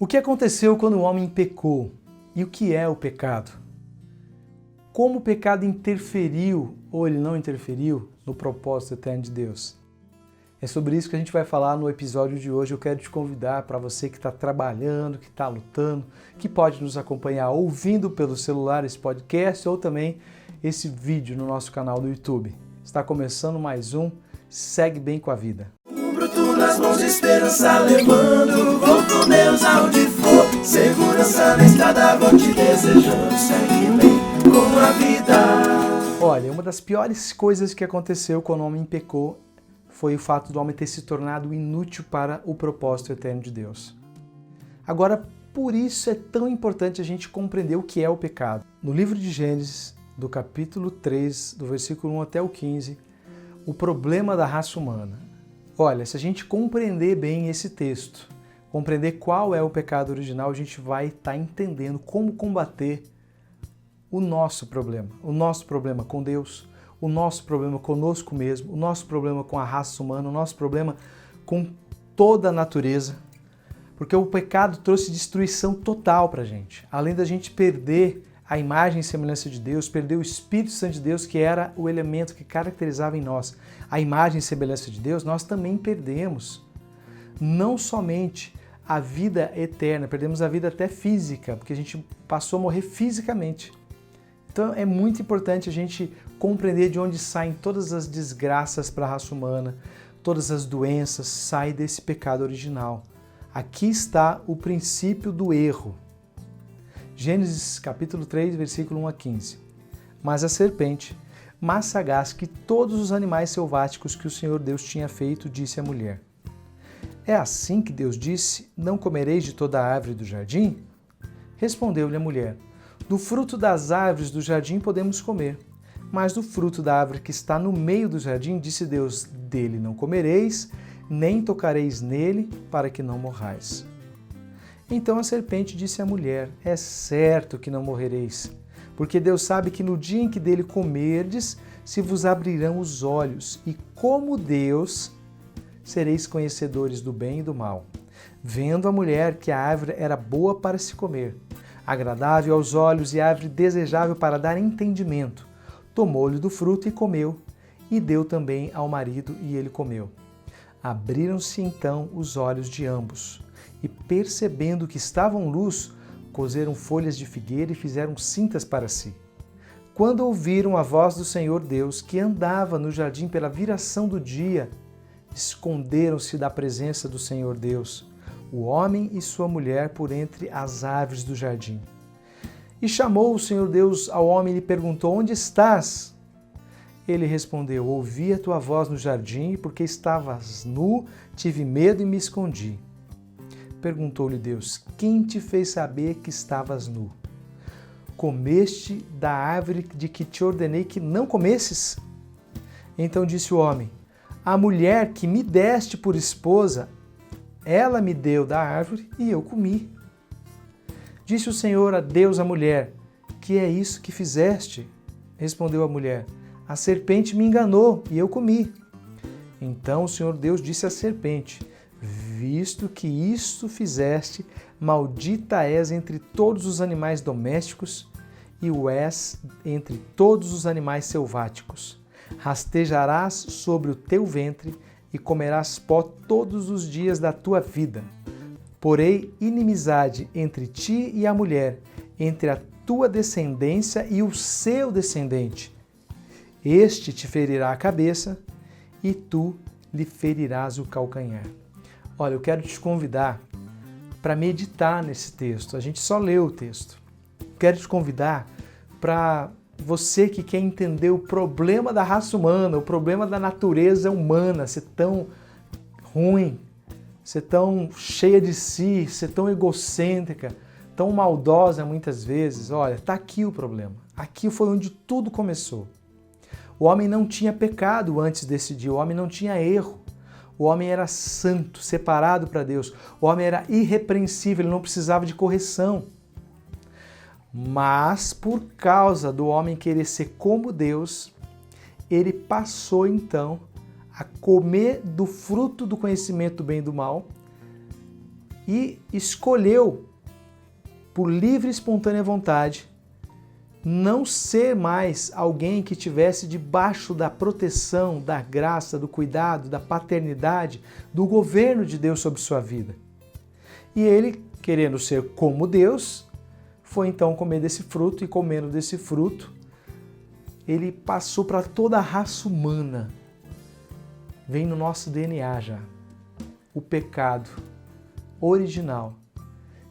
O que aconteceu quando o homem pecou? E o que é o pecado? Como o pecado interferiu ou ele não interferiu no propósito eterno de Deus? É sobre isso que a gente vai falar no episódio de hoje. Eu quero te convidar para você que está trabalhando, que está lutando, que pode nos acompanhar ouvindo pelo celular esse podcast ou também esse vídeo no nosso canal do YouTube. Está começando mais um Segue Bem com a Vida. Bruto nas mãos, esperança levando, vou com Deus aonde for, segurança na estrada, vou te desejando, segue bem com a vida. Olha, uma das piores coisas que aconteceu quando o homem pecou foi o fato do homem ter se tornado inútil para o propósito eterno de Deus. Agora, por isso é tão importante a gente compreender o que é o pecado. No livro de Gênesis, do capítulo 3, do versículo 1 até o 15, o problema da raça humana. Olha, se a gente compreender bem esse texto, compreender qual é o pecado original, a gente vai estar entendendo como combater o nosso problema com Deus, o nosso problema conosco mesmo, o nosso problema com a raça humana, o nosso problema com toda a natureza, porque o pecado trouxe destruição total para a gente. Além da gente perder a imagem e semelhança de Deus, perder o Espírito Santo de Deus, que era o elemento que caracterizava em nós a imagem e semelhança de Deus, nós também perdemos não somente a vida eterna, perdemos a vida até física, porque a gente passou a morrer fisicamente. Então é muito importante a gente compreender de onde saem todas as desgraças para a raça humana, todas as doenças saem desse pecado original. Aqui está o princípio do erro. Gênesis capítulo 3, versículo 1 a 15. Mas a serpente, mais sagaz que todos os animais selváticos que o Senhor Deus tinha feito, disse à mulher: É assim que Deus disse, não comereis de toda a árvore do jardim? Respondeu-lhe a mulher: Do fruto das árvores do jardim podemos comer, mas do fruto da árvore que está no meio do jardim, disse Deus, dele não comereis, nem tocareis nele, para que não morrais. Então a serpente disse à mulher: É certo que não morrereis, porque Deus sabe que no dia em que dele comerdes, se vos abrirão os olhos, e como Deus, sereis conhecedores do bem e do mal. Vendo a mulher que a árvore era boa para se comer, agradável aos olhos e árvore desejável para dar entendimento, tomou-lhe do fruto e comeu, e deu também ao marido, e ele comeu. Abriram-se então os olhos de ambos, e percebendo que estavam luz, coseram folhas de figueira e fizeram cintas para si. Quando ouviram a voz do Senhor Deus, que andava no jardim pela viração do dia, esconderam-se da presença do Senhor Deus, o homem e sua mulher, por entre as árvores do jardim. E chamou o Senhor Deus ao homem e lhe perguntou: Onde estás? Ele respondeu: Ouvi a tua voz no jardim, porque estavas nu, tive medo e me escondi. Perguntou-lhe Deus: Quem te fez saber que estavas nu? Comeste da árvore de que te ordenei que não comesses? Então disse o homem: A mulher que me deste por esposa, ela me deu da árvore e eu comi. Disse o Senhor a Deus à mulher: Que é isso que fizeste? Respondeu a mulher: A serpente me enganou e eu comi. Então o Senhor Deus disse à serpente: Visto que isto fizeste, maldita és entre todos os animais domésticos e o és entre todos os animais selváticos. Rastejarás sobre o teu ventre e comerás pó todos os dias da tua vida. Porém, inimizade entre ti e a mulher, entre a tua descendência e o seu descendente. Este te ferirá a cabeça e tu lhe ferirás o calcanhar. Olha, eu quero te convidar para meditar nesse texto. A gente só leu o texto. Quero te convidar para você que quer entender o problema da raça humana, o problema da natureza humana, ser tão ruim, ser tão cheia de si, ser tão egocêntrica, tão maldosa muitas vezes. Olha, está aqui o problema. Aqui foi onde tudo começou. O homem não tinha pecado antes desse dia, o homem não tinha erro. O homem era santo, separado para Deus. O homem era irrepreensível, ele não precisava de correção. Mas por causa do homem querer ser como Deus, ele passou então a comer do fruto do conhecimento do bem e do mal e escolheu, por livre e espontânea vontade, não ser mais alguém que estivesse debaixo da proteção, da graça, do cuidado, da paternidade, do governo de Deus sobre sua vida. E ele, querendo ser como Deus, foi então comer desse fruto, e comendo desse fruto, ele passou para toda a raça humana. Vem no nosso DNA já o pecado original.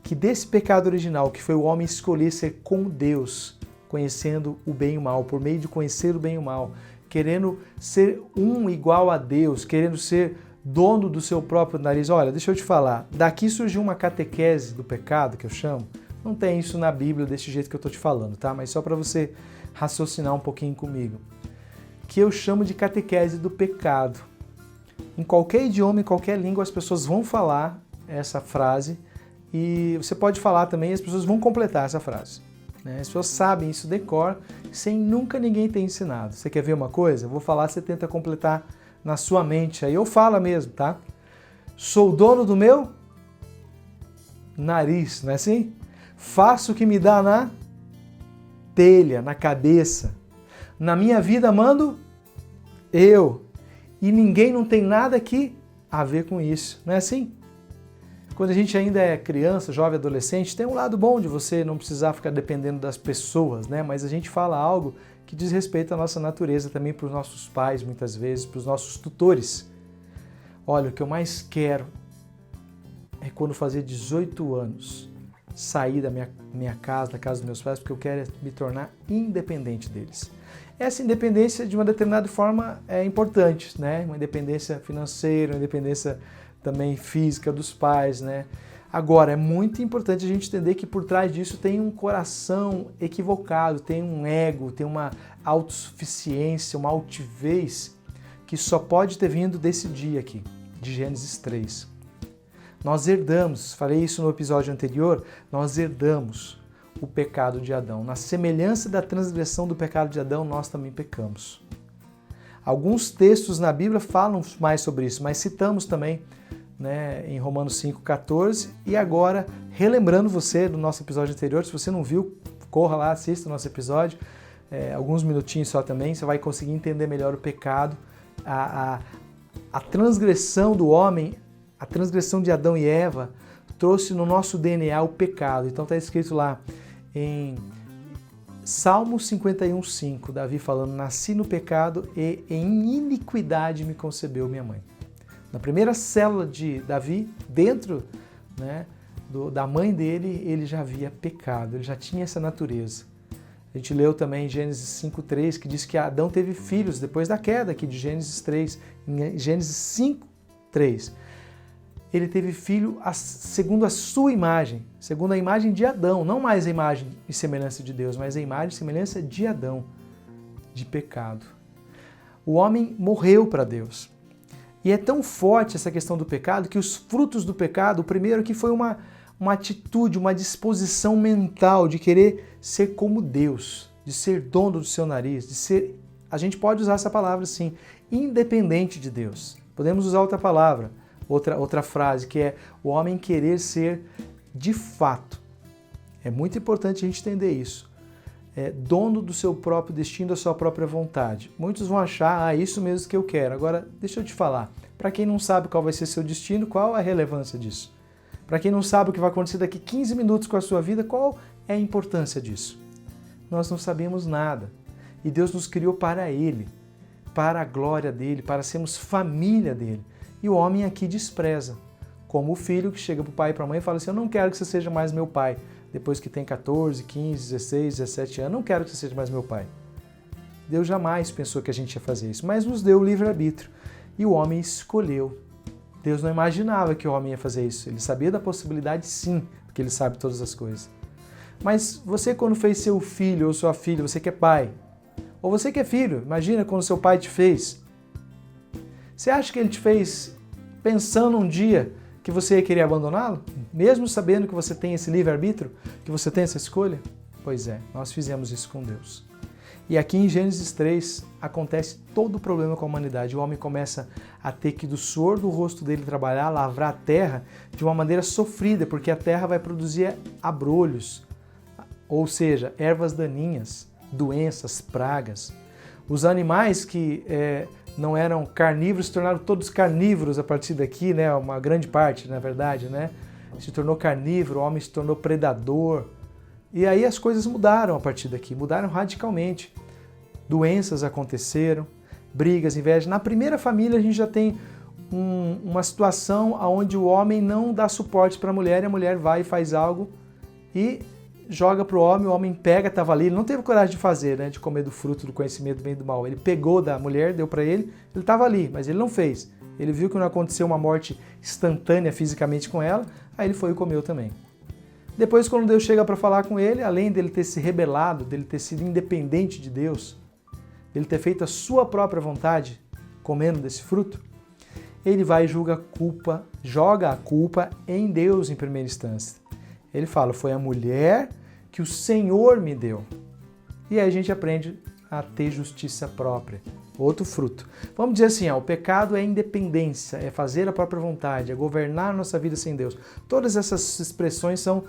Que desse pecado original, que foi o homem escolher ser como Deus, conhecendo o bem e o mal, por meio de conhecer o bem e o mal, querendo ser um igual a Deus, querendo ser dono do seu próprio nariz. Olha, deixa eu te falar, daqui surgiu uma catequese do pecado, que eu chamo. Não tem isso na Bíblia desse jeito que eu estou te falando, tá? Mas só para você raciocinar um pouquinho comigo. Que eu chamo de catequese do pecado. Em qualquer idioma, em qualquer língua, as pessoas vão falar essa frase e você pode falar também e as pessoas vão completar essa frase. As pessoas sabem isso de cor, sem nunca ninguém ter ensinado. Você quer ver uma coisa? Eu vou falar, você tenta completar na sua mente. Aí eu falo mesmo, tá? Sou dono do meu nariz, não é assim? Faço o que me dá na telha, na cabeça. Na minha vida mando eu. E ninguém não tem nada aqui a ver com isso, não é assim? Quando a gente ainda é criança, jovem, adolescente, tem um lado bom de você não precisar ficar dependendo das pessoas, né? Mas a gente fala algo que diz respeito à nossa natureza também, para os nossos pais, muitas vezes, para os nossos tutores. Olha, o que eu mais quero é quando fazer 18 anos, sair da minha casa, da casa dos meus pais, porque eu quero me tornar independente deles. Essa independência, de uma determinada forma, é importante, né? Uma independência financeira, uma independência também física dos pais, né? Agora, é muito importante a gente entender que por trás disso tem um coração equivocado, tem um ego, tem uma autossuficiência, uma altivez que só pode ter vindo desse dia aqui, de Gênesis 3. Nós herdamos, falei isso no episódio anterior, nós herdamos o pecado de Adão. Na semelhança da transgressão do pecado de Adão, nós também pecamos. Alguns textos na Bíblia falam mais sobre isso, mas citamos também, né, em Romanos 5,14. E agora, relembrando você do nosso episódio anterior, se você não viu, corra lá, assista o nosso episódio, alguns minutinhos só também, você vai conseguir entender melhor o pecado, a transgressão do homem, a transgressão de Adão e Eva, trouxe no nosso DNA o pecado. Então está escrito lá em Salmo 51,5, Davi falando, nasci no pecado e em iniquidade me concebeu minha mãe. Na primeira célula de Davi, dentro, né, da mãe dele, ele já havia pecado, ele já tinha essa natureza. A gente leu também em Gênesis 5,3, que diz que Adão teve filhos depois da queda aqui de Gênesis 3. Em Gênesis 5,3, ele teve filho segundo a sua imagem, segundo a imagem de Adão, não mais a imagem e semelhança de Deus, mas a imagem e semelhança de Adão, de pecado. O homem morreu para Deus. E é tão forte essa questão do pecado que os frutos do pecado, o primeiro que foi uma atitude, uma disposição mental de querer ser como Deus, de ser dono do seu nariz, de ser, a gente pode usar essa palavra assim, independente de Deus. Podemos usar outra palavra, outra frase, que é o homem querer ser de fato. É muito importante a gente entender isso. Dono do seu próprio destino, da sua própria vontade. Muitos vão achar, isso mesmo que eu quero. Agora, deixa eu te falar, para quem não sabe qual vai ser seu destino, qual a relevância disso? Para quem não sabe o que vai acontecer daqui 15 minutos com a sua vida, qual é a importância disso? Nós não sabemos nada. E Deus nos criou para Ele, para a glória dEle, para sermos família dEle. E o homem aqui despreza, como o filho que chega para o pai e para a mãe e fala assim, eu não quero que você seja mais meu pai. Depois que tem 14, 15, 16, 17 anos, não quero que você seja mais meu pai. Deus jamais pensou que a gente ia fazer isso, mas nos deu o livre-arbítrio. E o homem escolheu. Deus não imaginava que o homem ia fazer isso. Ele sabia da possibilidade, sim, porque ele sabe todas as coisas. Mas você, quando fez seu filho ou sua filha, você que é pai, ou você que é filho, imagina quando seu pai te fez. Você acha que ele te fez pensando um dia que você ia querer abandoná-lo? Mesmo sabendo que você tem esse livre-arbítrio, que você tem essa escolha? Pois é, nós fizemos isso com Deus. E aqui em Gênesis 3 acontece todo o problema com a humanidade. O homem começa a ter que do suor do rosto dele trabalhar, lavrar a terra de uma maneira sofrida, porque a terra vai produzir abrolhos, ou seja, ervas daninhas, doenças, pragas. Os animais que não eram carnívoros se tornaram todos carnívoros a partir daqui, né? Uma grande parte, na verdade, né? Se tornou carnívoro, o homem se tornou predador. E aí as coisas mudaram a partir daqui, mudaram radicalmente. Doenças aconteceram, brigas, inveja. Na primeira família a gente já tem uma situação onde o homem não dá suporte para a mulher e a mulher vai e faz algo e joga para o homem pega, estava ali, ele não teve coragem de fazer, né, de comer do fruto do conhecimento do bem e do mal. Ele pegou da mulher, deu para ele estava ali, mas ele não fez. Ele viu que não aconteceu uma morte instantânea fisicamente com ela, aí ele foi e comeu também. Depois, quando Deus chega para falar com ele, além dele ter se rebelado, dele ter sido independente de Deus, dele ter feito a sua própria vontade, comendo desse fruto, ele vai e joga a culpa em Deus em primeira instância. Ele fala, foi a mulher que o Senhor me deu. E aí a gente aprende a ter justiça própria. Outro fruto. Vamos dizer assim, o pecado é independência, é fazer a própria vontade, é governar a nossa vida sem Deus. Todas essas expressões são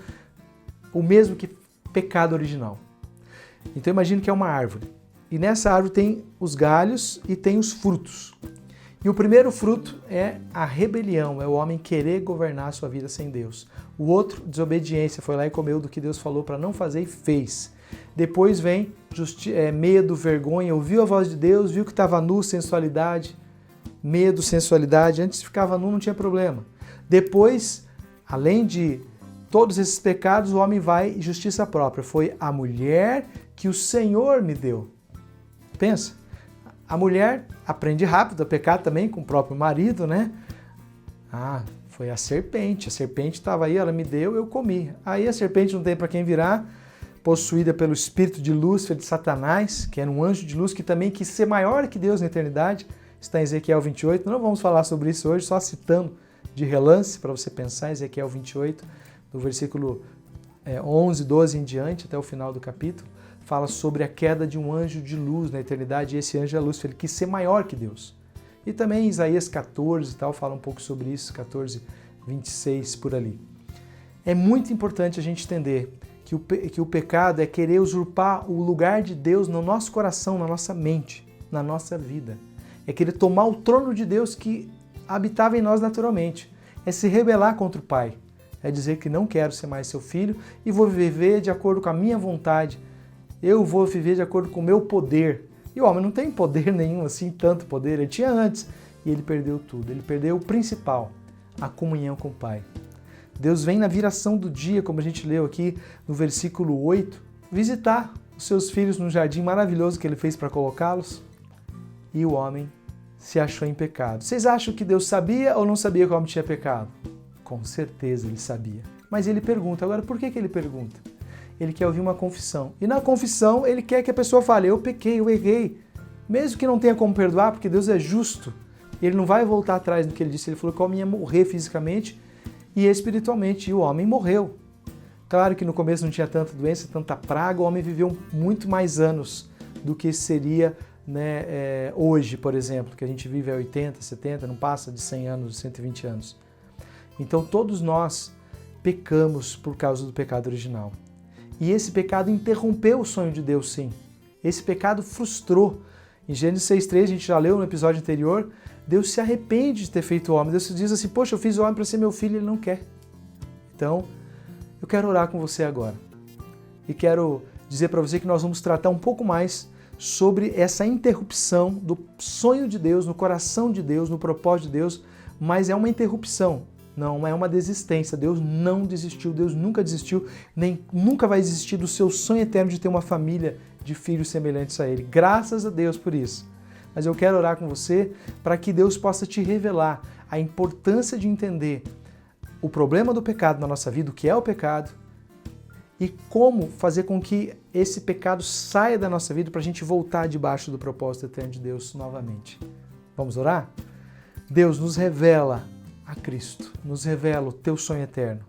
o mesmo que pecado original. Então imagine que é uma árvore. E nessa árvore tem os galhos e tem os frutos. E o primeiro fruto é a rebelião, é o homem querer governar a sua vida sem Deus. O outro, desobediência, foi lá e comeu do que Deus falou para não fazer e fez. Depois vem medo, vergonha, ouviu a voz de Deus, viu que estava nu, sensualidade, medo, sensualidade. Antes ficava nu, não tinha problema. Depois, além de todos esses pecados, o homem vai e justiça própria. Foi a mulher que o Senhor me deu. Pensa, a mulher aprende rápido a pecar também com o próprio marido, né? Foi a serpente estava aí, ela me deu, eu comi. Aí a serpente não tem para quem virar, possuída pelo espírito de Lúcifer, de Satanás, que era um anjo de luz que também quis ser maior que Deus na eternidade, está em Ezequiel 28, não vamos falar sobre isso hoje, só citando de relance para você pensar, Ezequiel 28, do versículo 11, 12 em diante, até o final do capítulo, fala sobre a queda de um anjo de luz na eternidade, e esse anjo é Lúcifer, ele quis ser maior que Deus. E também Isaías 14 e tal, fala um pouco sobre isso, 14, 26, por ali. É muito importante a gente entender que o pecado é querer usurpar o lugar de Deus no nosso coração, na nossa mente, na nossa vida. É querer tomar o trono de Deus que habitava em nós naturalmente. É se rebelar contra o Pai. É dizer que não quero ser mais seu filho e vou viver de acordo com a minha vontade. Eu vou viver de acordo com o meu poder. E o homem não tem poder nenhum, assim, tanto poder. Ele tinha antes e ele perdeu tudo. Ele perdeu o principal, a comunhão com o Pai. Deus vem na viração do dia, como a gente leu aqui no versículo 8, visitar os seus filhos no jardim maravilhoso que ele fez para colocá-los. E o homem se achou em pecado. Vocês acham que Deus sabia ou não sabia que o homem tinha pecado? Com certeza ele sabia. Mas ele pergunta. Agora, por que ele pergunta? Ele quer ouvir uma confissão. E na confissão, ele quer que a pessoa fale, eu pequei, eu errei. Mesmo que não tenha como perdoar, porque Deus é justo. Ele não vai voltar atrás do que ele disse. Ele falou que o homem ia morrer fisicamente e espiritualmente. E o homem morreu. Claro que no começo não tinha tanta doença, tanta praga. O homem viveu muito mais anos do que seria, né, hoje, por exemplo, que a gente vive a 80, 70, não passa de 100 anos, 120 anos. Então todos nós pecamos por causa do pecado original. E esse pecado interrompeu o sonho de Deus, sim. Esse pecado frustrou. Em Gênesis 6,3, a gente já leu no episódio anterior, Deus se arrepende de ter feito o homem. Deus diz assim, poxa, eu fiz o homem para ser meu filho e ele não quer. Então, eu quero orar com você agora. E quero dizer para você que nós vamos tratar um pouco mais sobre essa interrupção do sonho de Deus, no coração de Deus, no propósito de Deus, mas é uma interrupção. Não é uma desistência. Deus não desistiu, Deus nunca desistiu, nem nunca vai desistir do seu sonho eterno de ter uma família de filhos semelhantes a Ele. Graças a Deus por isso. Mas eu quero orar com você para que Deus possa te revelar a importância de entender o problema do pecado na nossa vida, o que é o pecado, e como fazer com que esse pecado saia da nossa vida para a gente voltar debaixo do propósito eterno de Deus novamente. Vamos orar? Deus, nos revela a Cristo, nos revela o teu sonho eterno.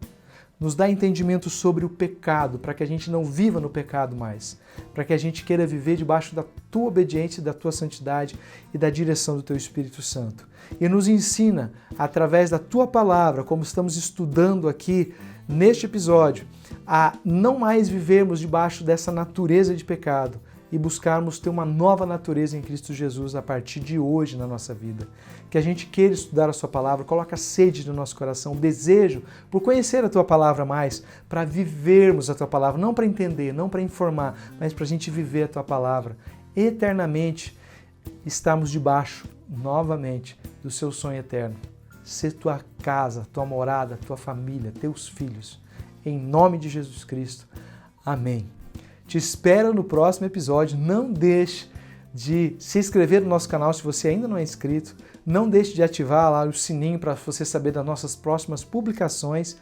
Nos dá entendimento sobre o pecado, para que a gente não viva no pecado mais, para que a gente queira viver debaixo da tua obediência, da tua santidade e da direção do teu Espírito Santo. E nos ensina, através da tua palavra, como estamos estudando aqui neste episódio, a não mais vivermos debaixo dessa natureza de pecado e buscarmos ter uma nova natureza em Cristo Jesus a partir de hoje na nossa vida. Que a gente queira estudar a sua palavra, coloca sede no nosso coração, desejo por conhecer a tua palavra mais, para vivermos a tua palavra, não para entender, não para informar, mas para a gente viver a tua palavra. Eternamente estarmos debaixo, novamente, do seu sonho eterno. Ser tua casa, tua morada, tua família, teus filhos. Em nome de Jesus Cristo. Amém. Te espero no próximo episódio. Não deixe de se inscrever no nosso canal se você ainda não é inscrito. Não deixe de ativar lá o sininho para você saber das nossas próximas publicações.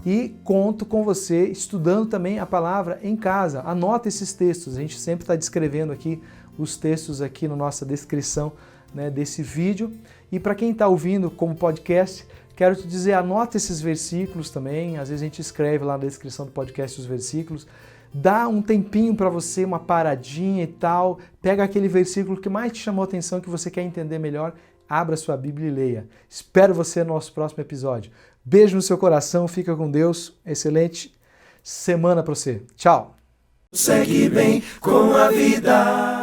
E conto com você estudando também a palavra em casa. Anota esses textos. A gente sempre está descrevendo aqui os textos aqui na nossa descrição, né, desse vídeo. E para quem está ouvindo como podcast, quero te dizer, anota esses versículos também. Às vezes a gente escreve lá na descrição do podcast os versículos. Dá um tempinho para você, uma paradinha e tal. Pega aquele versículo que mais te chamou a atenção, que você quer entender melhor. Abra sua Bíblia e leia. Espero você no nosso próximo episódio. Beijo no seu coração, fica com Deus. Excelente semana para você. Tchau. Segue bem com a vida.